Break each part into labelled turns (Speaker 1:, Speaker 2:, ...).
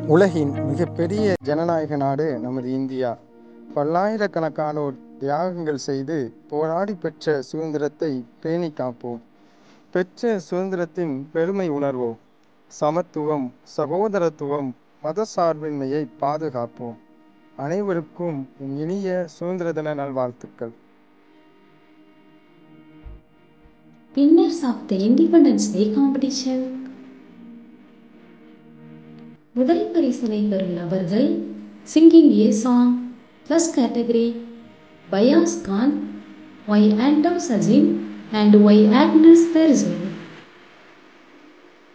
Speaker 1: உலகின் மிகப்பெரிய ஜனநாயக நாடு நமது இந்தியா. பல்லாயிரக்கணக்கானோர் தியாகங்கள் செய்து போராடி பெற்ற சுதந்திரத்தை பேணி காப்போம். பெற்ற சுதந்திரத்தின் பெருமை உணர்வோம். சமத்துவம், சகோதரத்துவம், மதசார்பின்மையை பாதுகாப்போம். அனைவருக்கும் இனிய சுதந்திர தின நல்வாழ்த்துக்கள்.
Speaker 2: Winners of the Independence Day competition. முதல் பரிசினை பெறும் நபர்கள் Singing a Song, First category Bayaz Khan, Y. Anton Sajin and Y. Agnes Perzo.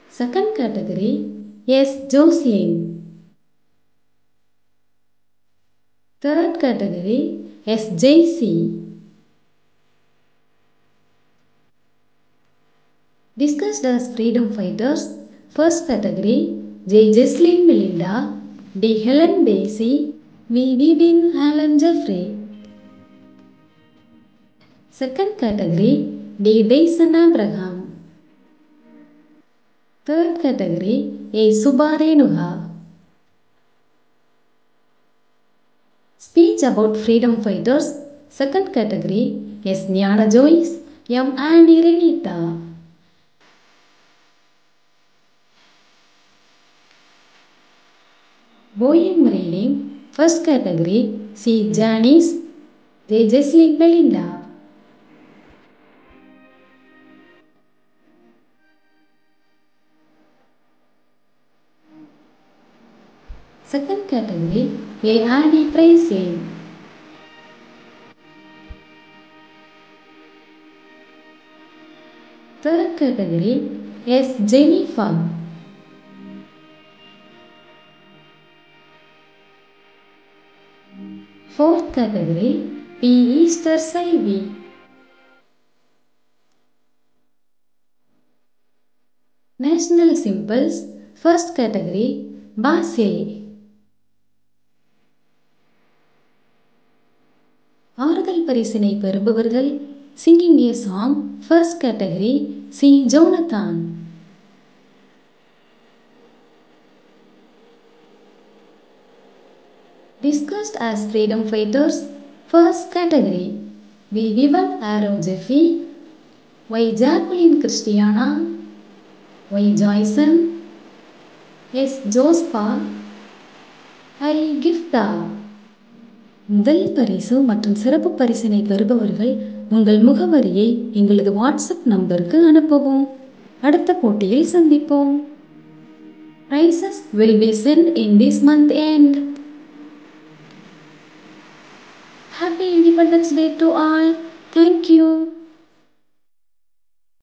Speaker 2: Second category S. Jocelyn. Third category S. JC. Discussed as freedom fighters. First category J. Jesslyn Melinda, D. Helen Basie, V. Vivian Allen Jeffrey. Second category D. Dyson Abraham. Third category A. Subha Renuha. Speech about freedom fighters. Second category S. Nyana Joyce, M. Annie Renita. Poem reading. First category C. Janice, J. Jesslyn Melinda. Second category A. Annie Presley. Third category S. Jennifer. Fourth category P. Easter Saivi. National symbols. First category Basil. ஆறுதல் பரிசினை பெறுபவர்கள் Singing a Song, First category C. Jonathan. Discussed as freedom fighters. First category V. Vivian Arrow Jeffy, Y. Jacqueline Christiana, Y. Joyson, S. Jospa, I. Gifta. முதல் பரிசு மற்றும் சிறப்பு பரிசினை பெறுபவர்கள் உங்கள் முகவரியை எங்களது வாட்ஸ்அப் நம்பருக்கு அனுப்பவும். அடுத்த போட்டியில் சந்திப்போம். Prizes will be sent in this month end. Happy Independence Day to all. Thank you.